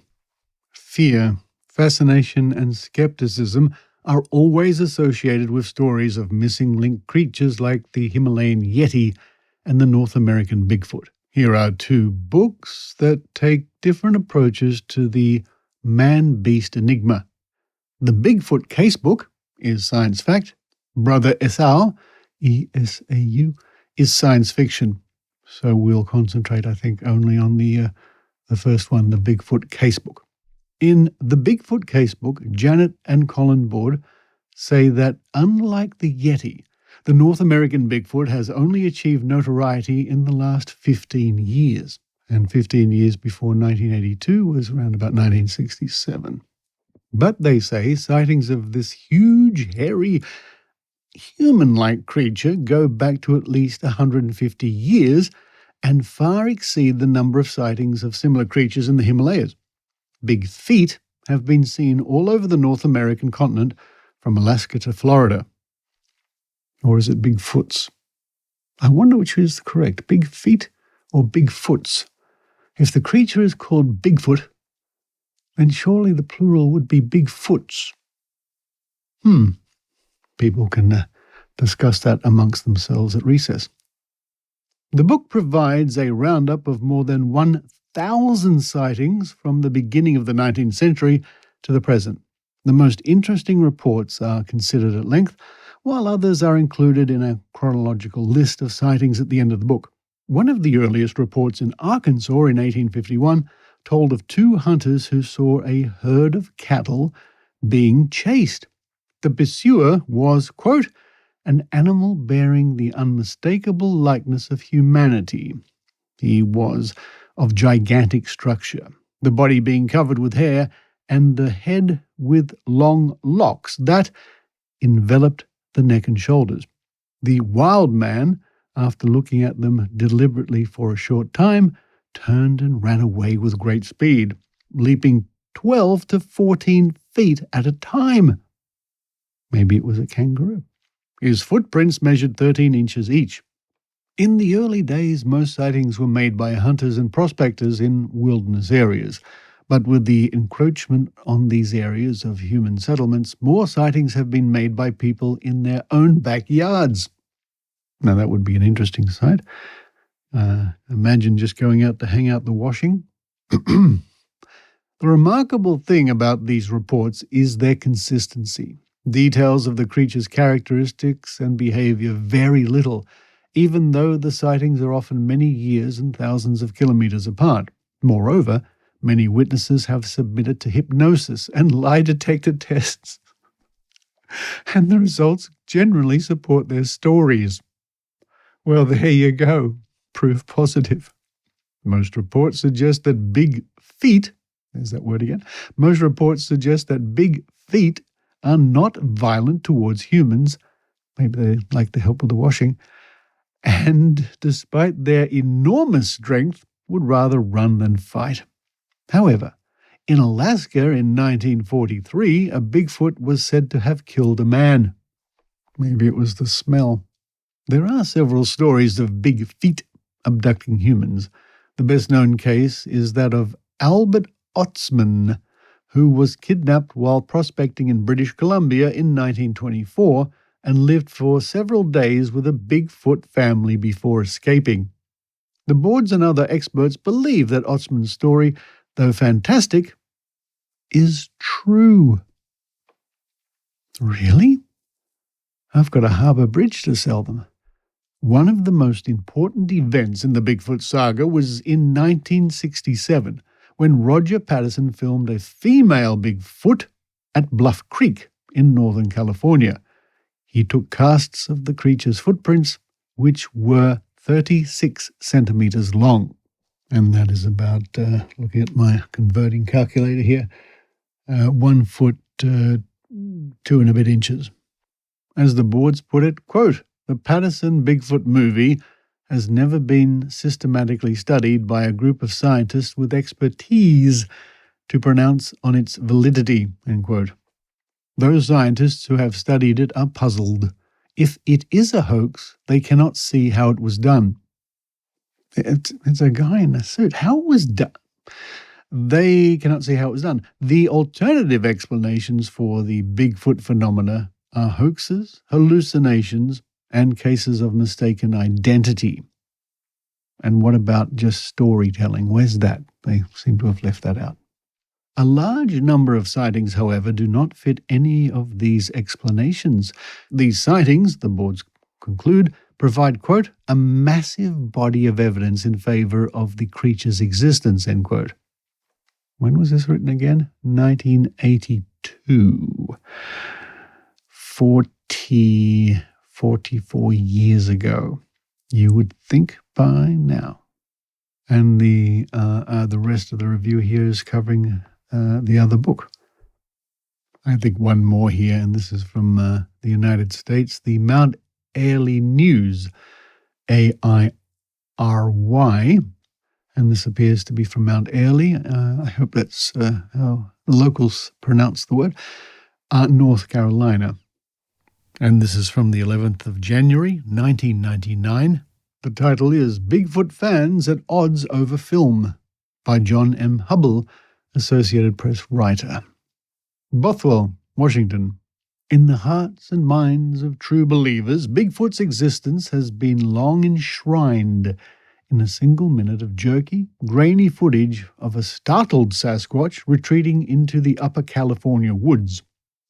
Fear, fascination, and skepticism are always associated with stories of missing linked creatures like the Himalayan Yeti and the North American Bigfoot. Here are two books that take different approaches to the man-beast enigma. The Bigfoot Casebook is science fact. Brother Esau, E-S-A-U, is science fiction. So we'll concentrate, I think, only on the first one, the Bigfoot Casebook. In the Bigfoot Casebook, Janet and Colin Board say that unlike the Yeti, the North American Bigfoot has only achieved notoriety in the last 15 years. And 15 years before 1982 was around about 1967. But they say sightings of this huge, hairy, human-like creature go back to at least 150 years and far exceed the number of sightings of similar creatures in the Himalayas. Big feet have been seen all over the North American continent, from Alaska to Florida. Or is it Bigfoots? I wonder which is correct, Big Feet or Bigfoots. If the creature is called Bigfoot, then surely the plural would be Bigfoots. People can discuss that amongst themselves at recess. The book provides a roundup of more than 1,000 sightings from the beginning of the 19th century to the present. The most interesting reports are considered at length, while others are included in a chronological list of sightings at the end of the book. One of the earliest reports in Arkansas in 1851 told of two hunters who saw a herd of cattle being chased. The pursuer was, quote, an animal bearing the unmistakable likeness of humanity. He was of gigantic structure, the body being covered with hair and the head with long locks that enveloped the neck and shoulders. The wild man, after looking at them deliberately for a short time, turned and ran away with great speed, leaping 12 to 14 feet at a time. Maybe it was a kangaroo. His footprints measured 13 inches each. In the early days, most sightings were made by hunters and prospectors in wilderness areas. But with the encroachment on these areas of human settlements, more sightings have been made by people in their own backyards. Now, that would be an interesting sight. Imagine just going out to hang out the washing. The remarkable thing about these reports is their consistency. Details of the creature's characteristics and behavior vary little, even though the sightings are often many years and thousands of kilometers apart. Moreover, many witnesses have submitted to hypnosis and lie detector tests, and the results generally support their stories. Well, there you go. Proof positive. Most reports suggest that big feet, there's that word again, most reports suggest that big feet are not violent towards humans. Maybe they like the help with the washing. And despite their enormous strength, would rather run than fight. However, in Alaska in 1943, a Bigfoot was said to have killed a man. Maybe it was the smell. There are several stories of big feet abducting humans. The best-known case is that of Albert Otzman, who was kidnapped while prospecting in British Columbia in 1924 and lived for several days with a Bigfoot family before escaping. The boards and other experts believe that Otzman's story, though fantastic, is true. Really? I've got a harbour bridge to sell them. One of the most important events in the Bigfoot saga was in 1967, when Roger Patterson filmed a female Bigfoot at Bluff Creek in Northern California. He took casts of the creature's footprints, which were 36 centimeters long. And that is about, looking at my converting calculator here, 1 foot, 2 and a bit inches. As the boards put it, quote, the Patterson-Bigfoot movie has never been systematically studied by a group of scientists with expertise to pronounce on its validity, end quote. Those scientists who have studied it are puzzled. If it is a hoax, they cannot see how it was done. It's a guy in a suit. How it was done? They cannot see how it was done. The alternative explanations for the Bigfoot phenomena are hoaxes, hallucinations, and cases of mistaken identity. And what about just storytelling? Where's that? They seem to have left that out. A large number of sightings, however, do not fit any of these explanations. These sightings, the boards conclude, provide, quote, a massive body of evidence in favor of the creature's existence, end quote. When was this written again? 1982. 44 years ago. You would think by now. And the rest of the review here is covering the other book. I think one more here, and this is from the United States, the Mount Airy News, AIRY, and this appears to be from Mount Airy. I hope that's how the locals pronounce the word, North Carolina. And this is from the 11th of January, 1999. The title is Bigfoot Fans at Odds Over Film by John M. Hubble, Associated Press writer. Bothwell, Washington. In the hearts and minds of true believers, Bigfoot's existence has been long enshrined in a single minute of jerky, grainy footage of a startled Sasquatch retreating into the upper California woods.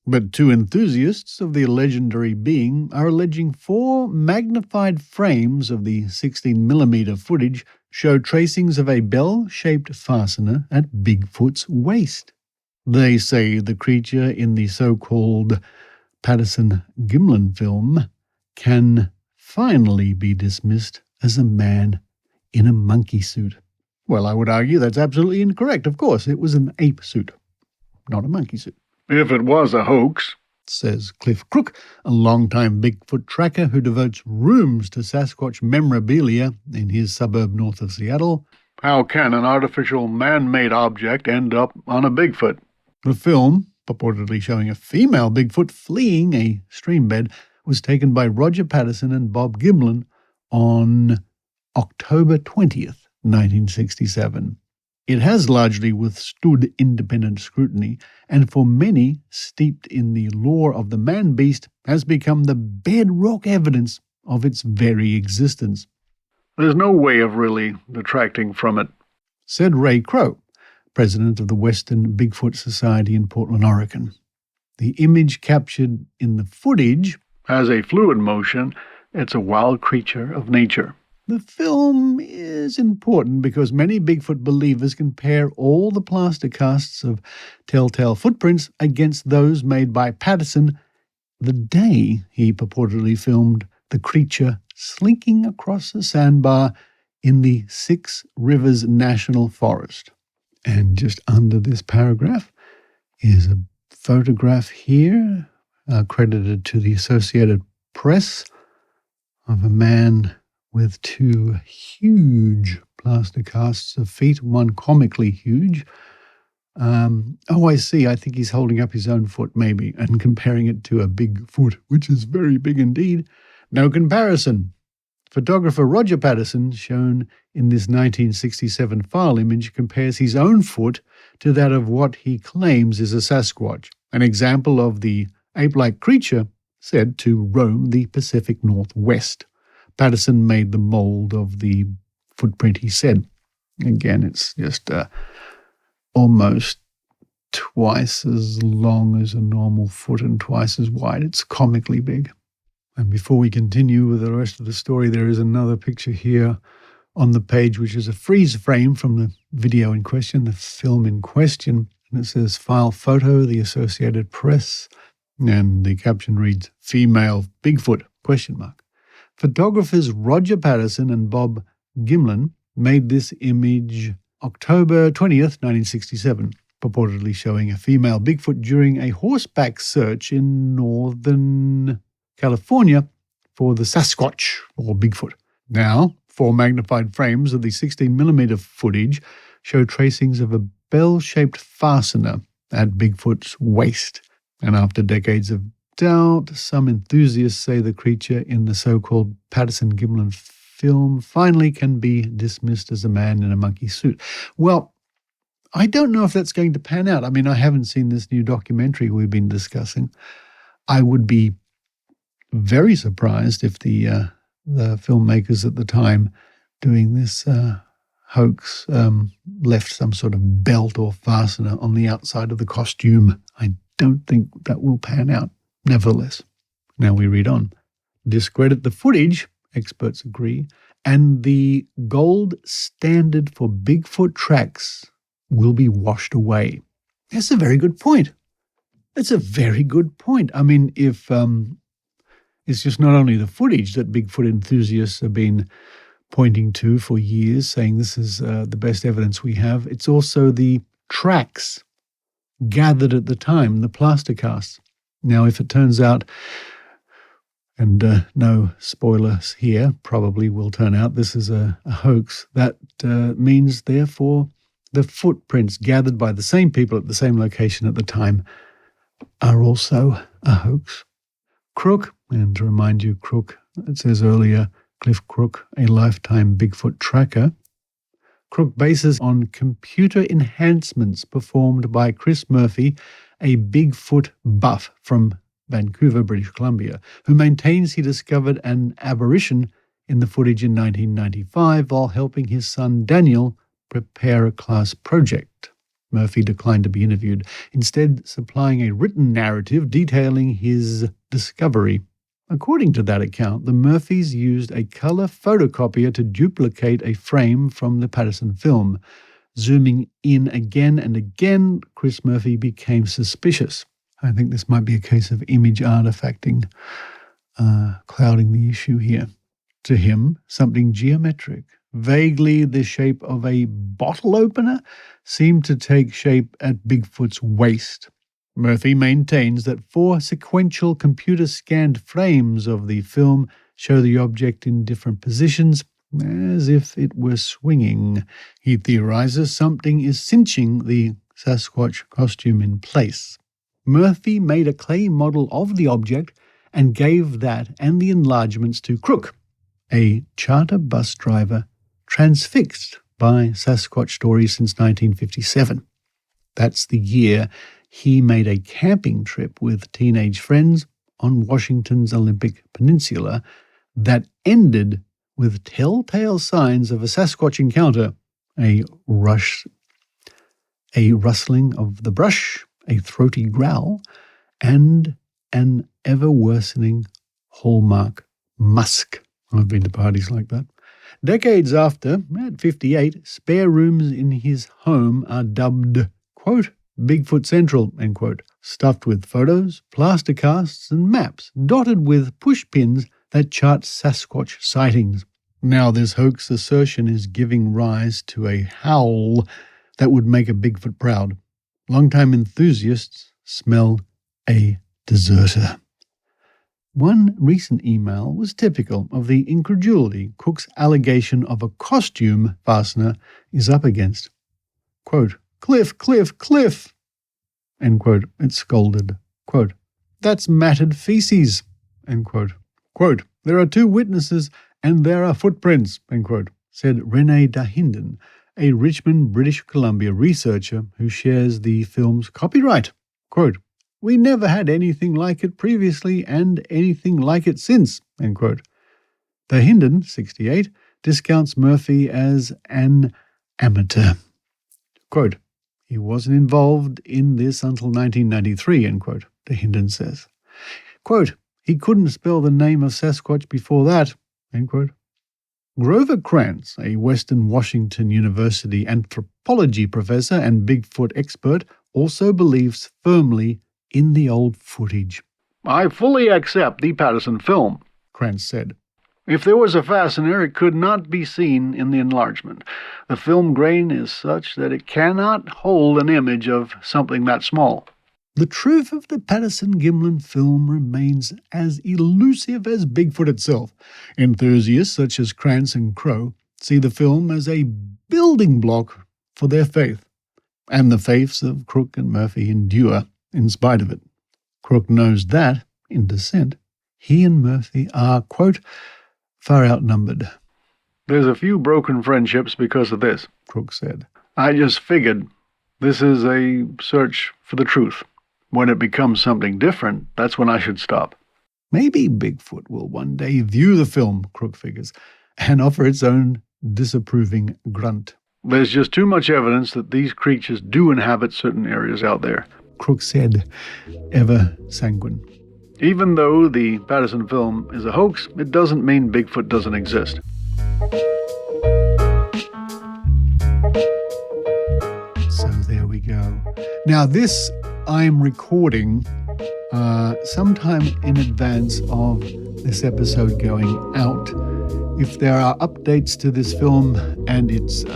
But two enthusiasts of the legendary being are alleging 4 magnified frames of the 16mm footage show tracings of a bell-shaped fastener at Bigfoot's waist. They say the creature in the so-called Patterson-Gimlin film can finally be dismissed as a man in a monkey suit. Well, I would argue that's absolutely incorrect. Of course, it was an ape suit, not a monkey suit. If it was a hoax, says Cliff Crook, a longtime Bigfoot tracker who devotes rooms to Sasquatch memorabilia in his suburb north of Seattle, how can an artificial man-made object end up on a Bigfoot? The film, purportedly showing a female Bigfoot fleeing a streambed, was taken by Roger Patterson and Bob Gimlin on October 20th, 1967. It has largely withstood independent scrutiny, and for many, steeped in the lore of the man-beast, has become the bedrock evidence of its very existence. There's no way of really detracting from it, said Ray Crow, president of the Western Bigfoot Society in Portland, Oregon. The image captured in the footage has a fluid motion. It's a wild creature of nature. The film is important because many Bigfoot believers compare all the plaster casts of telltale footprints against those made by Patterson the day he purportedly filmed the creature slinking across a sandbar in the Six Rivers National Forest. And just under this paragraph is a photograph here, credited to the Associated Press, of a man with 2 huge plaster casts of feet, one comically huge. I see. I think he's holding up his own foot, maybe, and comparing it to a big foot, which is very big indeed. No comparison. Photographer Roger Patterson, shown in this 1967 file image, compares his own foot to that of what he claims is a Sasquatch, an example of the ape-like creature said to roam the Pacific Northwest. Patterson made the mold of the footprint, he said. Again, it's just almost twice as long as a normal foot and twice as wide. It's comically big. And before we continue with the rest of the story, there is another picture here on the page, which is a freeze frame from the video in question, the film in question. And it says, file photo, the Associated Press. And the caption reads, female Bigfoot, ? Photographers Roger Patterson and Bob Gimlin made this image October 20th, 1967, purportedly showing a female Bigfoot during a horseback search in northern California for the Sasquatch, or Bigfoot. Now, 4 magnified frames of the 16mm footage show tracings of a bell-shaped fastener at Bigfoot's waist. And after decades of doubt, some enthusiasts say the creature in the so-called Patterson-Gimlin film finally can be dismissed as a man in a monkey suit. Well, I don't know if that's going to pan out. I mean, I haven't seen this new documentary we've been discussing. I would be very surprised if the filmmakers at the time doing this hoax left some sort of belt or fastener on the outside of the costume. I don't think that will pan out. Nevertheless, now we read on. Discredit the footage, experts agree, and the gold standard for Bigfoot tracks will be washed away. That's a very good point. It's a very good point. I mean, if it's just not only the footage that Bigfoot enthusiasts have been pointing to for years, saying this is the best evidence we have, it's also the tracks gathered at the time, the plaster casts. Now, if it turns out, and no spoilers here, probably will turn out this is a hoax, that means, therefore, the footprints gathered by the same people at the same location at the time are also a hoax. Crook, and to remind you, Crook, it says earlier, Cliff Crook, a lifetime Bigfoot tracker. Crook bases on computer enhancements performed by Chris Murphy, a Bigfoot buff from Vancouver, British Columbia, who maintains he discovered an aberration in the footage in 1995 while helping his son Daniel prepare a class project. Murphy declined to be interviewed, instead supplying a written narrative detailing his discovery. According to that account, the Murphys used a color photocopier to duplicate a frame from the Patterson film. Zooming in again and again, Chris Murphy became suspicious. I think this might be a case of image artifacting, clouding the issue here. To him, something geometric, vaguely the shape of a bottle opener, seemed to take shape at Bigfoot's waist. Murphy maintains that 4 sequential computer-scanned frames of the film show the object in different positions, as if it were swinging. He theorizes something is cinching the Sasquatch costume in place. Murphy made a clay model of the object and gave that and the enlargements to Crook, a charter bus driver transfixed by Sasquatch stories since 1957. That's the year he made a camping trip with teenage friends on Washington's Olympic Peninsula that ended with telltale signs of a Sasquatch encounter, a rustling of the brush, a throaty growl, and an ever-worsening hallmark musk. I've been to parties like that. Decades after, at 58, spare rooms in his home are dubbed, quote, Bigfoot Central, end quote, stuffed with photos, plaster casts, and maps, dotted with push pins that chart Sasquatch sightings. Now this hoax assertion is giving rise to a howl that would make a Bigfoot proud. Longtime enthusiasts smell a deserter. One recent email was typical of the incredulity Cook's allegation of a costume fastener is up against. Quote, Cliff, Cliff, Cliff, end quote, it scolded. Quote, that's matted feces, end quote. Quote, there are 2 witnesses and there are footprints, end quote, said Renee Dahinden, a Richmond, British Columbia researcher who shares the film's copyright. Quote, we never had anything like it previously and anything like it since, end quote. Dahinden, 68, discounts Murphy as an amateur. Quote, he wasn't involved in this until 1993, end quote, Dahinden says. Quote, he couldn't spell the name of Sasquatch before that, end quote. Grover Krantz, a Western Washington University anthropology professor and Bigfoot expert, also believes firmly in the old footage. I fully accept the Patterson film, Krantz said. If there was a fastener, it could not be seen in the enlargement. The film grain is such that it cannot hold an image of something that small. The truth of the Patterson-Gimlin film remains as elusive as Bigfoot itself. Enthusiasts such as Krantz and Crow see the film as a building block for their faith, and the faiths of Crook and Murphy endure in spite of it. Crook knows that, in dissent, he and Murphy are, quote, far outnumbered. There's a few broken friendships because of this, Crook said. I just figured this is a search for the truth. When it becomes something different, that's when I should stop. Maybe Bigfoot will one day view the film, Crook figures, and offer its own disapproving grunt. There's just too much evidence that these creatures do inhabit certain areas out there. Crook said, ever sanguine. Even though the Patterson film is a hoax, it doesn't mean Bigfoot doesn't exist. So there we go. Now this I'm recording sometime in advance of this episode going out. If there are updates to this film and its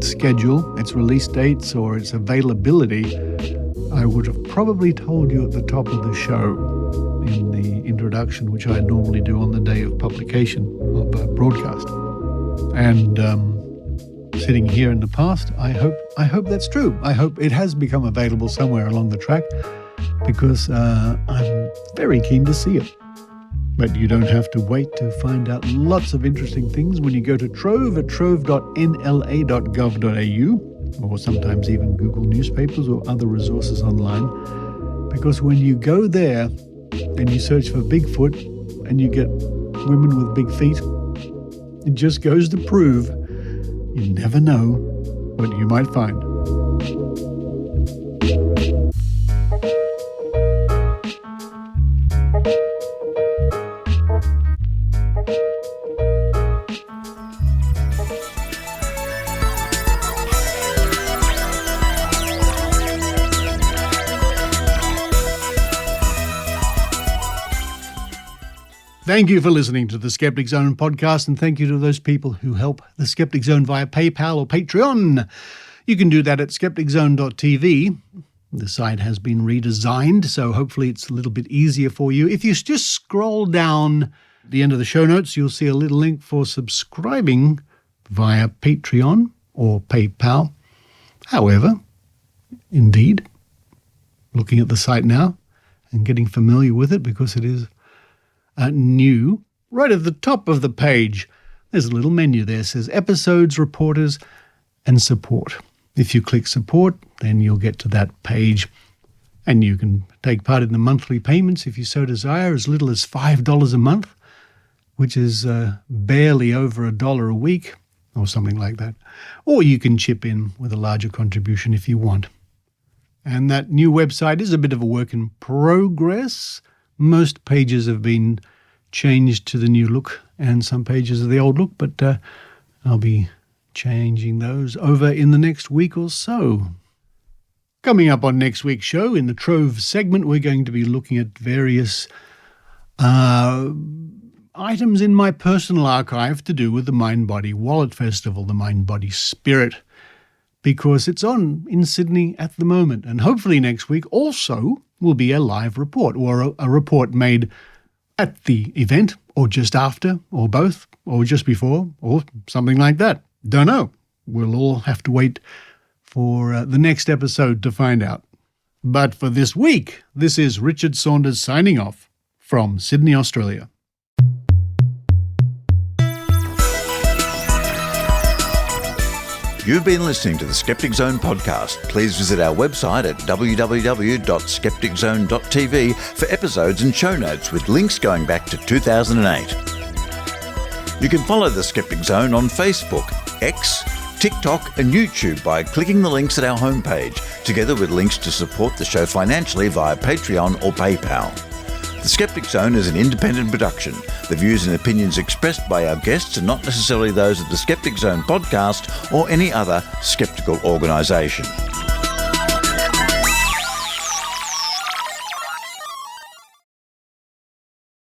schedule, its release dates, or its availability, I would have probably told you at the top of the show in the introduction, which I normally do on the day of publication of a broadcast. And sitting here in the past, I hope that's true. I hope it has become available somewhere along the track, because I'm very keen to see it. But you don't have to wait to find out lots of interesting things when you go to Trove at trove.nla.gov.au, or sometimes even Google Newspapers or other resources online. Because when you go there and you search for Bigfoot and you get women with big feet, it just goes to prove you never know what you might find. Thank you for listening to the Skeptic Zone podcast, and thank you to those people who help the Skeptic Zone via PayPal or Patreon. You can do that at skepticzone.tv. The site has been redesigned, so hopefully it's a little bit easier for you. If you just scroll down at the end of the show notes, you'll see a little link for subscribing via Patreon or PayPal. However, indeed, looking at the site now and getting familiar with it because it is new, right at the top of the page, there's a little menu there. It says Episodes, Reporters, and Support. If you click Support, then you'll get to that page, and you can take part in the monthly payments if you so desire, as little as $5 a month, which is barely over $1 a week, or something like that. Or you can chip in with a larger contribution if you want. And that new website is a bit of a work in progress. Most pages have been changed to the new look and some pages are the old look, but I'll be changing those over in the next week or so. Coming up on next week's show, in the Trove segment, we're going to be looking at various items in my personal archive to do with the Mind Body Wallet Festival, the Mind Body Spirit, because it's on in Sydney at the moment. And hopefully next week also will be a live report, or a report made at the event, or just after, or both, or just before, or something like that. Don't know. We'll all have to wait for the next episode to find out. But for this week, this is Richard Saunders signing off from Sydney, Australia. You've been listening to the Skeptic Zone podcast. Please visit our website at www.skepticzone.tv for episodes and show notes with links going back to 2008. You can follow the Skeptic Zone on Facebook, X, TikTok and YouTube by clicking the links at our homepage, together with links to support the show financially via Patreon or PayPal. The Skeptic Zone is an independent production. The views and opinions expressed by our guests are not necessarily those of the Skeptic Zone podcast or any other skeptical organisation.